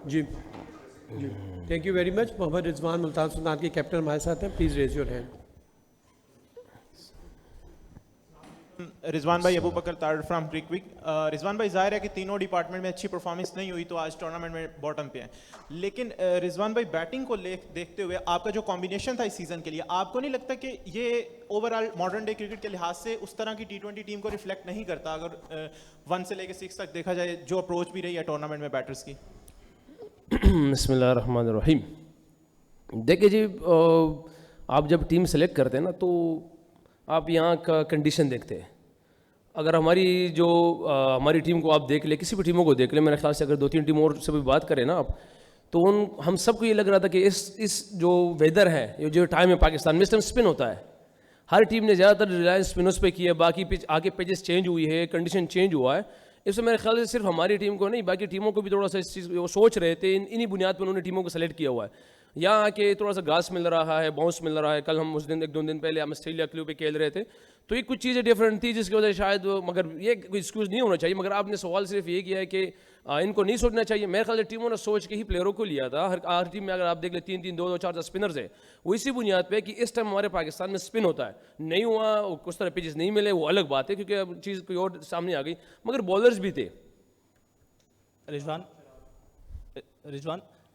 جی جی thank you very much. Muhammad Rizwan Multan Sultan کے captain ہمارے ساتھ ہیں, please raise your hand. Rizwan بھائی, ابو بکر طاہر فرام کرک ویک. رضوان بھائی, ظاہر ہے کہ تینوں ڈپارٹمنٹ میں اچھی پرفارمنس نہیں ہوئی تو آج ٹورنامنٹ میں باٹم پہ ہیں, لیکن رضوان بھائی بیٹنگ کو دیکھتے ہوئے آپ کا جو کمبینیشن تھا اس سیزن کے لیے, آپ کو نہیں لگتا کہ یہ over all modern day cricket کے لحاظ سے اس طرح کی T20 ٹیم کو ریفلیکٹ نہیں کرتا, اگر 1 سے لے کے 6 تک دیکھا جائے جو اپروچ بھی رہی ہے ٹورنامنٹ میں بیٹرز کی؟ بسم اللہ الرحمن الرحیم. دیکھیے جی, آپ جب ٹیم سلیکٹ کرتے ہیں نا تو آپ یہاں کا کنڈیشن دیکھتے ہیں. اگر ہماری ٹیم کو آپ دیکھ لیں, کسی بھی ٹیموں کو دیکھ لیں, میرے خیال سے اگر 2-3 ٹیموں اور سے بھی بات کریں نا آپ, تو ہم سب کو یہ لگ رہا تھا کہ اس جو ویدر ہے, یہ جو ٹائم ہے پاکستان میں, اس ٹائم اسپن ہوتا ہے. ہر ٹیم نے زیادہ تر ریلائنس اسپنرز پہ کی ہے, باقی آگے پیچز چینج ہوئی ہے, کنڈیشن چینج ہوا ہے. اس میں میرے خیال سے صرف ہماری ٹیم کو نہیں, باقی ٹیموں کو بھی تھوڑا سا اس چیز وہ سوچ رہے تھے, انہی بنیاد پہ انہوں نے ٹیموں کو سلیکٹ کیا ہوا ہے. یہاں آ کے تھوڑا سا گھاس مل رہا ہے, باؤنس مل رہا ہے. کل ہم اس دن 1-2 دن پہلے ہم آسٹریلیا کلیو پہ کھیل رہے تھے, تو یہ کچھ چیزیں ڈفرینٹ تھی جس کی وجہ سے شاید, مگر یہ کوئی ایکسکیوز نہیں ہونا چاہیے. مگر آپ نے سوال صرف یہ کیا ہے کہ ان کو نہیں سوچنا چاہیے. میرے خیال سے ٹیموں نے سوچ کے ہی پلیئروں کو لیا تھا. ہر ٹیم میں اگر آپ دیکھ لیں 3-3 2-2 4 اسپنرز ہیں, وہ اسی بنیاد پہ کہ اس ٹائم ہمارے پاکستان میں اسپن ہوتا ہے. نہیں ہوا, کچھ طرح پیچز نہیں ملے, وہ الگ بات ہے کیونکہ اب چیز کوئی اور سامنے آ گئی, مگر بولرز بھی تھے. رضوان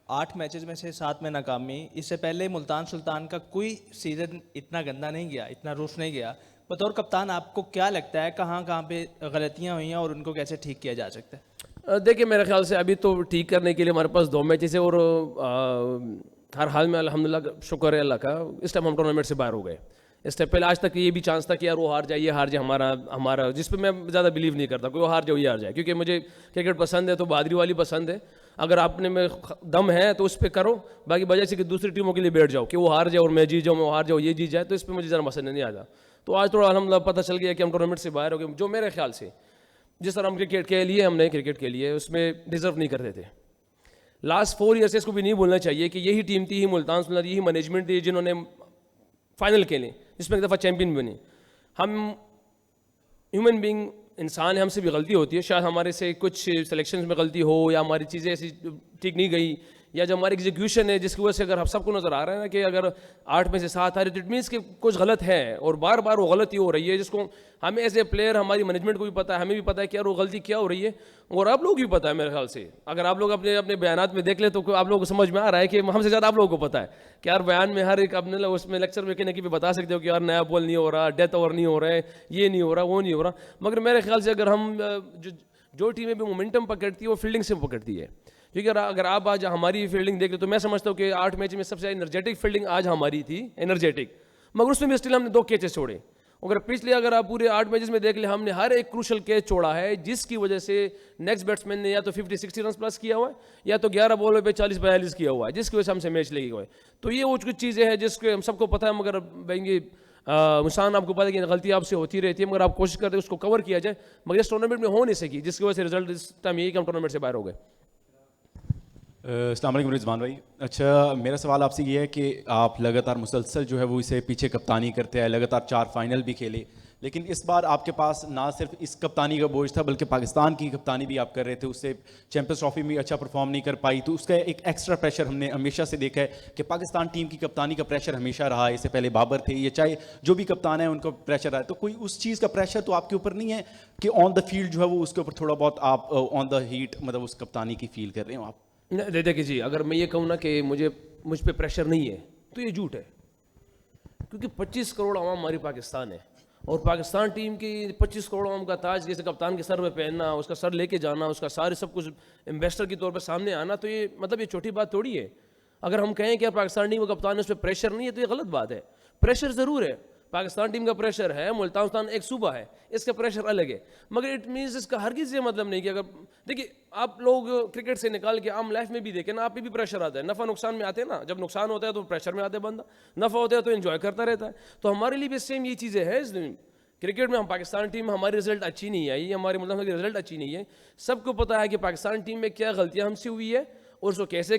8 میچز میں سے 7 میں ناکامی. اس سے پہلے ملتان سلطان کا کوئی سیزن اتنا گندا نہیں گیا, اتنا روف نہیں گیا. بطور کپتان آپ کو کیا لگتا ہے کہاں پہ غلطیاں ہوئی ہیں اور ان کو کیسے ٹھیک کیا جا سکتا ہے؟ دیکھیں میرے خیال سے ابھی تو ٹھیک کرنے کے لیے ہمارے پاس 2 میچز ہیں, اور ہر حال میں الحمدللہ شکر ہے اللہ کا, اس ٹائم ہم ٹورنامنٹ سے باہر ہو گئے. اس سے پہلے آج تک یہ بھی چانس تھا کہ یار وہ ہار جائے, یہ ہار جائے, ہمارا جس پہ میں زیادہ بلیو نہیں کرتا, کوئی وہ ہار جائے یہ ہار جائے, کیونکہ مجھے کرکٹ پسند ہے تو بہادری والی پسند ہے. اگر آپ نے میں دم ہے تو اس پہ کرو, باقی بجائے سے کہ دوسری ٹیموں کے لیے بیٹھ جاؤ کہ وہ ہار جائے اور میں جیت جاؤں, میں ہار جاؤں یہ جیت جائے, تو اس پہ مجھے ذرا پسند نہیں آتا. تو آج تھوڑا الحمدللہ پتہ چل گیا کہ ہم ٹورنامنٹ سے باہر ہو گئے. جو میرے خیال سے جس طرح ہم کرکٹ کے لیے ہم نے کرکٹ کے لیے اس میں ڈیزرو نہیں کرتے تھے. لاسٹ 4 ایئر سے اس کو بھی نہیں بولنا چاہیے کہ یہی ٹیم تھی, ملتان سلطان, یہی مینجمنٹ تھی جنہوں نے فائنل کھیلے, جس میں ایک دفعہ چیمپئن بنے. ہم ہیومن بینگ انسان ہے, ہم سے بھی غلطی ہوتی ہے. شاید ہمارے سے کچھ سلیکشنز میں غلطی ہو, یا ہماری چیزیں ایسی ٹھیک نہیں گئی, یا جو ہماری ایگزیکیوشن ہے جس کی وجہ سے اگر ہم سب کو نظر آ رہا ہے نا کہ اگر 8 میں سے 7 آ رہے تو اٹ مینس کہ کچھ غلط ہے, اور بار بار وہ غلطی ہو رہی ہے جس کو ہمیں ایز اے پلیئر, ہماری مینجمنٹ کو بھی پتہ ہے, ہمیں بھی پتہ ہے کہ یار وہ غلطی کیا ہو رہی ہے, اور آپ لوگ بھی پتہ ہے میرے خیال سے. اگر آپ لوگ اپنے بیانات میں دیکھ لیں تو آپ لوگوں کو سمجھ میں آ رہا ہے کہ ہم سے زیادہ آپ لوگوں کو پتہ ہے کہ یار بیان میں ہر ایک اپنے اس میں لیکچر میں کہنے کی بھی بتا سکتے ہو کہ یار نیا بال نہیں ہو رہا, ڈیتھ اوور نہیں ہو رہا ہے, یہ نہیں ہو رہا, وہ نہیں ہو رہا. مگر میرے خیال سے اگر ہم جو ٹیمیں بھی مومنٹم پکڑتی ہے وہ فیلڈنگ سے پکڑتی ہے. کیونکہ اگر آپ آج ہماری فیلڈنگ دیکھ لیں تو میں سمجھتا ہوں کہ 8 میچ میں سب سے انرجیٹک فیلڈنگ آج ہماری تھی, انرجیٹک. مگر اس میں بھی اسٹل ہم نے 2 کیچز چھوڑے. اگر آپ پورے 8 میچز میں دیکھ لیں, ہم نے ہر ایک کروشل کیچ چھوڑا ہے جس کی وجہ سے نیکسٹ بیٹسمین نے یا تو 50-60 رنس پلس کیا ہوا ہے, یا تو 11 بالوں پہ 40-42 کیا ہوا ہے, جس کی وجہ سے ہم سے میچ لے گئے. تو یہ وہ کچھ چیزیں ہیں جس کو ہم سب کو پتہ ہے. مگر بھائی مسان آپ کو پتہ ہے کہ غلطی آپ سے ہوتی رہتی ہے, مگر آپ کوشش کرتے ہیں اس کو کور کیا جائے, مگر اس ٹورنامنٹ میں ہو نہیں سکی, جس کی وجہ سے رزلٹ اس ٹائم یہی کہ ہم ٹورنامنٹ سے باہر ہو گئے. السلام علیکم رضوان بھائی. اچھا, میرا سوال آپ سے یہ ہے کہ آپ لگاتار مسلسل جو ہے وہ اسے پیچھے کپتانی کرتے ہیں, لگاتار 4 فائنل بھی کھیلے, لیکن اس بار آپ کے پاس نہ صرف اس کپتانی کا بوجھ تھا بلکہ پاکستان کی کپتانی بھی آپ کر رہے تھے. اس سے چیمپئنز ٹرافی میں اچھا پرفارم نہیں کر پائی, تو اس کا ایک ایکسٹرا پریشر ہم نے ہمیشہ سے دیکھا ہے کہ پاکستان ٹیم کی کپتانی کا پریشر ہمیشہ رہا ہے. اس سے پہلے بابر تھے, یہ چاہے جو بھی کپتان ہے ان کا پریشر رہا ہے. تو کوئی اس چیز کا پریشر تو آپ کے اوپر نہیں ہے کہ آن دا فیلڈ جو ہے وہ اس کے اوپر تھوڑا بہت آپ آن دا ہیٹ مطلب اس کپتانی کی فیل کر رہے ہو آپ؟ دیکھیں جی, اگر میں یہ کہوں نا کہ مجھ پہ پریشر نہیں ہے تو یہ جھوٹ ہے, کیونکہ 25 کروڑ عوام ہماری پاکستان ہے, اور پاکستان ٹیم کی 25 کروڑ عوام کا تاج جیسے کپتان کے سر پہ پہننا, اس کا سر لے کے جانا, اس کا سارے سب کچھ انویسٹر کے طور پہ سامنے آنا, تو یہ مطلب یہ چھوٹی بات تھوڑی ہے. اگر ہم کہیں کہ پاکستان ٹیم کا کپتان ہے اس پہ پریشر نہیں ہے تو یہ غلط بات ہے. پریشر ضرور ہے, پاکستان ٹیم کا پریشر ہے, ملتان سلطان ایک صوبہ ہے, اس کا پریشر الگ ہے. مگر اٹ مینس اس کا ہرگز یہ مطلب نہیں کہ اگر دیکھیے آپ لوگ کرکٹ سے نکال کے عام لائف میں بھی دیکھیں نا, آپ پہ بھی پریشر آتا ہے. نفع نقصان میں آتے ہیں نا, جب نقصان ہوتا ہے تو پریشر میں آتے ہیں بندہ, نفع ہوتا ہے تو انجوائے کرتا رہتا ہے. تو ہمارے لیے بھی سیم یہ چیزیں ہیں. کرکٹ میں ہم پاکستان ٹیم ہماری رزلٹ اچھی نہیں آئی, ہمارے ملک کی رزلٹ اچھی نہیں ہے. سب کو پتہ ہے کہ پاکستان ٹیم میں کیا غلطیاں ہم سے ہوئی ہے اور اس کو کیسے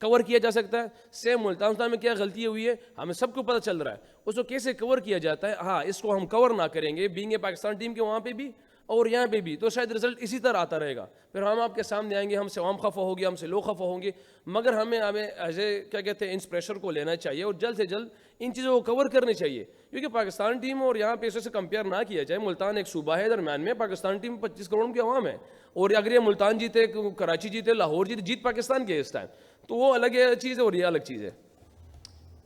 کور کیا جا سکتا ہے. سیم ملتان سلطان میں کیا غلطی ہوئی ہے ہمیں سب کو پتہ چل رہا ہے, اس کو کیسے کور کیا جاتا ہے. ہاں, اس کو ہم کور نہ کریں گے بینگ اے پاکستان ٹیم کے وہاں پہ بھی اور یہاں پہ بھی, تو شاید رزلٹ اسی طرح آتا رہے گا. پھر ہم آپ کے سامنے آئیں گے, ہم سے عوام خفا ہوگی, ہم سے لوگ خفا ہوں گے, مگر ہمیں ایز اے کیا کہتے ہیں اس پریشر کو لینا چاہیے اور جلد سے جلد ان چیزوں کو کور کرنی چاہیے. کیونکہ پاکستان ٹیم اور یہاں پہ اس سے کمپیئر نہ کیا جائے. ملتان ایک صوبہ ہے درمیان میں, پاکستان ٹیم 25 کروڑ کی عوام ہے, اور اگر یہ ملتان جیتے, کراچی جیتے, لاہور جیتے, جیت پاکستان کے اس ٹائم, تو وہ الگ چیز ہے اور یہ الگ چیز ہے.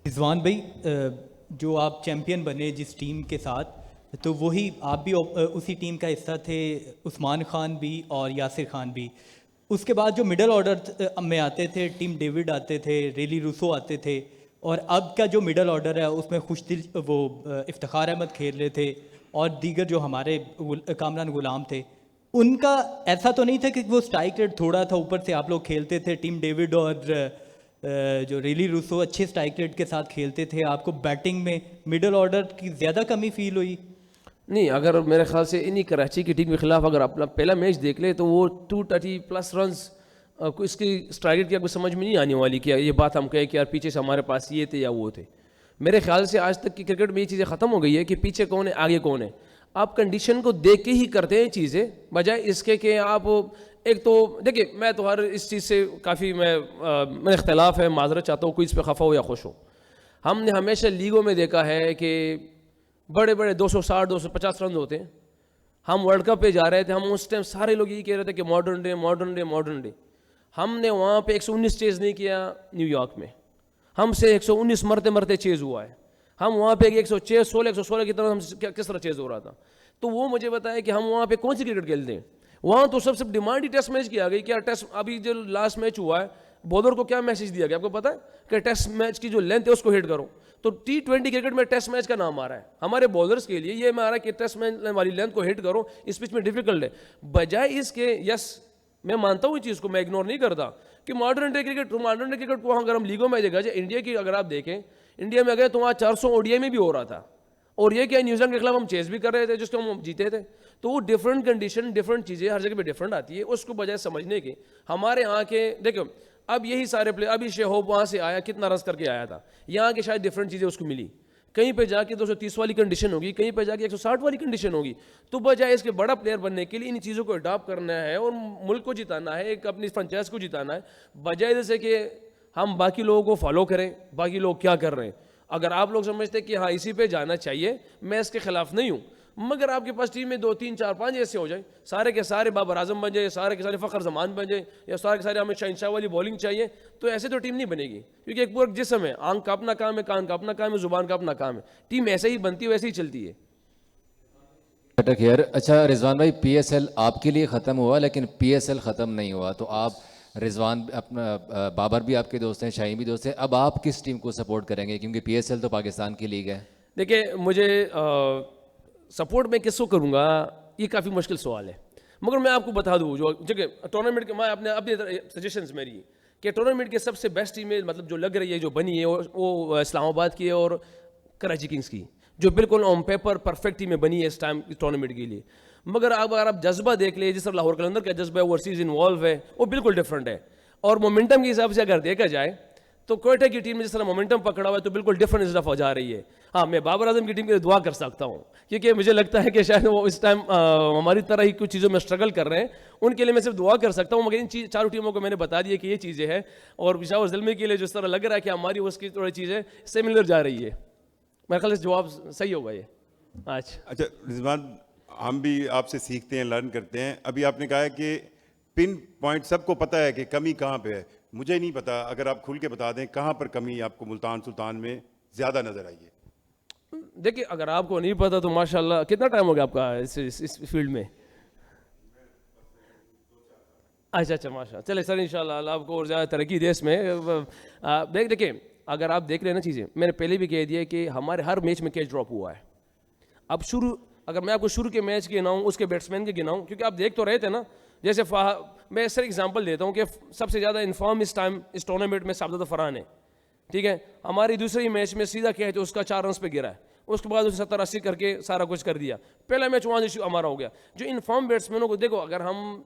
رضوان بھائی, جو آپ چیمپئن بنے جس ٹیم کے ساتھ, تو وہی آپ بھی اسی ٹیم کا حصہ تھے, عثمان خان بھی اور یاسر خان بھی. اس کے بعد جو مڈل آرڈر میں آتے تھے, ٹیم ڈیوڈ آتے تھے, ریلی روسو آتے تھے, اور اب کا جو مڈل آرڈر ہے اس میں خوش دل وہ افتخار احمد کھیل رہے تھے اور دیگر جو ہمارے کامران غلام تھے, ان کا ایسا تو نہیں تھا کہ وہ اسٹرائک ریٹ تھوڑا تھا, اوپر سے آپ لوگ کھیلتے تھے, ٹیم ڈیوڈ اور جو ریلی روسو اچھے اسٹرائک ریٹ کے ساتھ کھیلتے تھے, آپ کو بیٹنگ میں مڈل آرڈر کی زیادہ کمی فیل ہوئی؟ نہیں, اگر میرے خیال سے انہی کراچی کی ٹیم کے خلاف اگر اپنا پہلا میچ دیکھ لے تو وہ 230+ رنز, اس کی اسٹرائک ریٹ کی آپ کو سمجھ میں نہیں آنے والی کہ یہ بات ہم کہیں کہ یار پیچھے سے ہمارے پاس یہ تھے یا وہ تھے. میرے خیال سے آج تک کی کرکٹ میں یہ چیزیں ختم ہو گئی ہے کہ پیچھے کون ہے آگے کون ہے. آپ کنڈیشن کو دیکھ کے ہی کرتے ہیں چیزیں, بجائے اس کے کہ آپ ایک تو دیکھیں, میں تو ہر اس چیز سے کافی میں اختلاف ہے, معذرت چاہتا ہوں کوئی اس پہ خفا ہو یا خوش ہو. ہم نے ہمیشہ لیگوں میں دیکھا ہے کہ بڑے بڑے 260 250 رن ہوتے ہیں. ہم ورلڈ کپ پہ جا رہے تھے, ہم اس ٹائم سارے لوگ یہی کہہ رہے تھے کہ modern day modern day modern day. ہم نے وہاں پہ 119 چیز نہیں کیا نیو یارک میں, ہم سے 119 مرتے مرتے چیز ہوا ہے. ہم وہاں پہ 116 کی طرح ہم کس طرح چیز ہو رہا تھا. تو وہ مجھے بتایا کہ ہم وہاں پہ کون سی کرکٹ کھیلتے ہیں. وہاں تو سب سے ڈیمانڈ ہی ٹیسٹ میچ کی آ گئی. کیا ٹیسٹ ابھی جو لاسٹ میچ ہوا ہے, بولر کو کیا میسج دیا گیا آپ کو پتا ہے کہ ٹیسٹ میچ کی جو لینتھ ہے اس کو ہٹ کرو. تو T20 کرکٹ میں ٹیسٹ میچ کا نام آ رہا ہے ہمارے بولرز کے لیے, یہ میں آ رہا ہے کہ ٹیسٹ میچ والی لینتھ کو ہٹ کرو, اس پچ میں ڈیفیکلٹ ہے. بجائے اس کے, یس میں مانتا ہوں اس چیز کو, میں اگنور نہیں کرتا کہ ماڈرن ڈے کرکٹ کو اگر ہم لیگوں میں دیکھا جائے, انڈیا کی اگر آپ دیکھیں, انڈیا میں اگر تو وہاں 400 ODI میں بھی ہو رہا تھا, اور یہ کہ نیوزی لینڈ کے خلاف ہم چیز بھی کر رہے تھے جس کو ہم جیتے تھے. تو وہ ڈفرینٹ کنڈیشن, ڈفرینٹ چیزیں ہر جگہ پہ ڈفرینٹ آتی ہے. اس کو بجائے سمجھنے کے ہمارے یہاں کے دیکھو, اب یہی سارے پلیئر, ابھی شہوب وہاں سے آیا کتنا رنز کر کے آیا تھا, یہاں کے شاید ڈفرینٹ چیزیں اس کو ملی. کہیں پہ جا کے 230 والی کنڈیشن ہوگی, کہیں پہ جا کے 160 والی کنڈیشن ہوگی. تو بجائے اس کے بڑا پلیئر بننے کے لیے ان چیزوں کو اڈاپٹ کرنا ہے اور ملک کو جتانا ہے, ایک اپنی فرنچائز کو جتانا ہے, بجائے جیسے کہ ہم باقی لوگوں کو فالو کریں, باقی لوگ کیا کر رہے ہیں. اگر آپ لوگ سمجھتے کہ ہاں اسی پہ جانا چاہیے, میں اس کے خلاف نہیں ہوں, مگر آپ کے پاس ٹیم میں 2 3 4 5 ایسے ہو جائیں, سارے کے سارے بابر اعظم بن جائے, سارے کے سارے فخر زمان بن جائے, یا سارے کے سارے ہمیں شہنشاہ والی بولنگ چاہیے, تو ایسے تو ٹیم نہیں بنے گی. کیونکہ ایک پورا جسم ہے, آنکھ کا اپنا کام ہے, کان کا اپنا کام ہے, زبان کا اپنا کام ہے. ٹیم ایسے ہی بنتی ہے, ویسے ہی چلتی ہے. اچھا رضوان بھائی, PSL آپ کے لیے ختم ہوا لیکن PSL ختم نہیں ہوا, تو آپ رضوان اپنا بابر بھی آپ کے دوست ہیں, شاہین بھی دوست ہیں, اب آپ کس ٹیم کو سپورٹ کریں گے, کیونکہ PSL تو پاکستان کی لیگ ہے. دیکھیں, مجھے سپورٹ میں کس کو کروں گا یہ کافی مشکل سوال ہے, مگر میں آپ کو بتا دوں جو جگہ ٹورنامنٹ کے, میں اپنے سجیشنز میری کہ ٹورنامنٹ کے سب سے بیسٹ ٹیمیں مطلب جو لگ رہی ہے, جو بنی ہے, وہ اسلام آباد کی ہے اور کراچی کنگز کی, جو بالکل آن پیپر پرفیکٹ ٹیمیں بنی ہے اس ٹائم ٹورنامنٹ کے لیے. مگر اب اگر آپ جذبہ دیکھ لیں, جس طرح لاہور قلندر کا جذبہ ہے, اوورسیز انوالو ہے, وہ بالکل ڈفرینٹ ہے. اور مومنٹم کے حساب سے اگر دیکھا جائے تو کوئٹہ کی ٹیم میں جس طرح مومنٹم پکڑا ہوا ہے تو بالکل ڈفرینٹ اس دفعہ جا رہی ہے. ہاں, میں بابر اعظم کی ٹیم کے لیے دعا کر سکتا ہوں, کیونکہ مجھے لگتا ہے کہ شاید وہ اس ٹائم ہماری طرح ہی کچھ چیزوں میں اسٹرگل کر رہے ہیں, ان کے لیے میں صرف دعا کر سکتا ہوں. مگر ان چاروں ٹیموں کو میں نے بتا دیا کہ یہ چیزیں ہیں, اور پشاور زلمی کے لیے جس طرح لگ رہا ہے کہ ہماری اس کی تھوڑی چیزیں سملر جا رہی ہے. میرے خیال سے جواب صحیح ہوگا یہ. اچھا رضوان, ہم بھی آپ سے سیکھتے ہیں, لرن کرتے ہیں. ابھی آپ نے کہا ہے کہ پن پوائنٹ سب کو پتہ ہے کہ کمی کہاں پہ ہے, مجھے نہیں پتا, اگر آپ کھل کے بتا دیں کہاں پر کمی آپ کو ملتان سلطان میں زیادہ نظر آئی ہے. دیکھیں, اگر آپ کو نہیں پتا تو ماشاءاللہ کتنا ٹائم ہو گیا آپ کا اس فیلڈ میں؟ اچھا ماشاء اللہ, چلے سر انشاءاللہ اللہ آپ کو اور زیادہ ترقی دے اس میں. دیکھیں, اگر آپ دیکھ رہے ہیں نا چیزیں, میں نے پہلے بھی کہہ دیا کہ ہمارے ہر میچ میں کیچ ڈراپ ہوا ہے. اب اگر میں آپ کو شروع کے میچ کی گناؤں, اس کے بیٹسمین کے گناؤں, کیونکہ آپ دیکھ تو رہے تھے نا, جیسے میں سر ایگزامپل دیتا ہوں کہ سب سے زیادہ انفارم اس ٹائم اس ٹورنامنٹ میں سعادت فرحان ہے, ٹھیک ہے. ہماری دوسری میچ میں سیدھا کیا ہے تو اس کا 4 رنز پہ گرا ہے, اس کے بعد اسے 70-80 کر کے سارا کچھ کر دیا. پہلا میچ وہاں سے ہمارا ہو گیا. جو انفارم بیٹسمینوں کو دیکھو, اگر ہم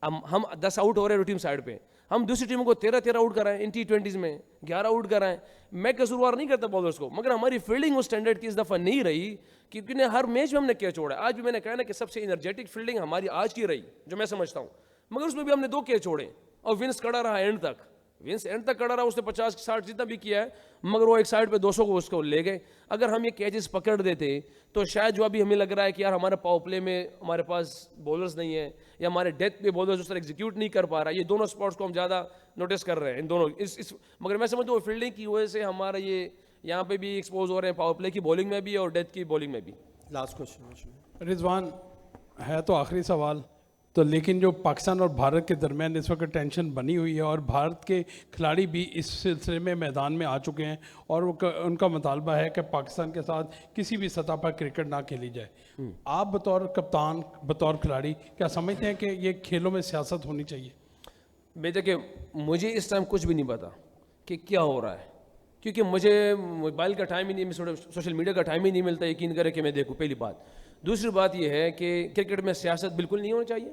ہم 10 آؤٹ ہو رہے ہیں ٹیم سائڈ پہ, ہم دوسری ٹیموں کو 13 آؤٹ کرائیں ان T20s میں, 11 آؤٹ کرائیں. میں قصوروار نہیں کرتا بالرس کو, مگر ہماری فیلڈنگ اس اسٹینڈرڈ کی اس دفعہ نہیں رہی, کیونکہ ہر میچ میں ہم نے کیچ چھوڑا ہے. آج بھی میں نے کہا نا کہ سب سے انرجیٹک فیلڈنگ ہماری آج کی رہی جو میں سمجھتا ہوں, مگر اس میں بھی ہم نے 2 کیچ چھوڑے اور ونس کھڑا رہا اینڈ تک. ونس اینڈ تک کھڑا رہا, اس نے 50-60 جتنا بھی کیا ہے, مگر وہ ایک سائڈ پہ 200 کو اس کو لے گئے. اگر ہم یہ کیچز پکڑ دیتے تو شاید جو ابھی ہمیں لگ رہا ہے کہ یار ہمارے پاور پلے میں ہمارے پاس بولرز نہیں ہیں یا ہمارے ڈیتھ پہ بولرز اس طرح ایگزیکیوٹ نہیں کر پا رہا, یہ دونوں اسپاٹس کو ہم زیادہ نوٹس کر رہے ہیں ان دونوں مگر میں سمجھتا ہوں فیلڈنگ کی وجہ سے ہمارا یہ یہاں پہ بھی ایکسپوز ہو رہے ہیں, پاور پلے کی بولنگ میں بھی اور ڈیتھ کی بولنگ میں بھی. لاسٹ کوشچن رضوان ہے تو آخری سوال تو, لیکن جو پاکستان اور بھارت کے درمیان اس وقت ٹینشن بنی ہوئی ہے اور بھارت کے کھلاڑی بھی اس سلسلے میں میدان میں آ چکے ہیں اور ان کا مطالبہ ہے کہ پاکستان کے ساتھ کسی بھی سطح پر کرکٹ نہ کھیلی جائے. آپ بطور کپتان, بطور کھلاڑی کیا سمجھتے ہیں کہ یہ کھیلوں میں سیاست ہونی چاہیے؟ بیٹا کہ مجھے اس ٹائم کچھ بھی نہیں پتا کہ کیا ہو رہا ہے, کیونکہ مجھے موبائل کا ٹائم ہی نہیں, سوشل میڈیا کا ٹائم ہی نہیں ملتا یقین کرے کہ میں دیکھوں, پہلی بات. دوسری بات یہ ہے کہ کرکٹ میں سیاست بالکل نہیں ہونی چاہیے,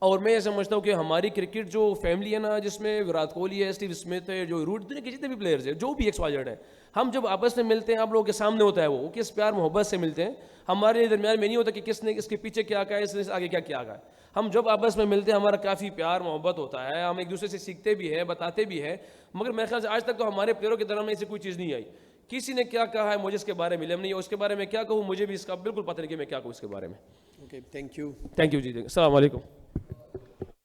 اور میں یہ سمجھتا ہوں کہ ہماری کرکٹ جو فیملی ہے نا, جس میں وراٹ کوہلی ہے, اسٹیو اسمتھ ہے, جو روٹ دنیا کے جتنے بھی پلیئرز ہیں, جو بھی ایکس وائی زیڈ ہے, ہم جب آپس میں ملتے ہیں آپ لوگوں کے سامنے ہوتا ہے وہ کس پیار محبت سے ملتے ہیں. ہمارے درمیان میں نہیں ہوتا کہ کس نے اس کے پیچھے کیا کہا ہے, اس نے آگے کیا کیا ہے. ہم جب آپس میں ملتے ہیں ہمارا کافی پیار محبت ہوتا ہے, ہم ایک دوسرے سے سیکھتے بھی ہیں, بتاتے بھی ہیں, مگر میرے خیال سے آج تک تو ہمارے پلیئروں کے درمیان ایسی کوئی چیز نہیں آئی. کسی نے کیا کہا ہے مجھے اس کے بارے میں علم نہیں ہے, اس کے بارے میں کیا کہوں مجھے بھی اس کا بالکل پتہ نہیں کہ میں کیا کہوں اس کے بارے میں. Okay, thank you. Thank you جی, السلام علیکم.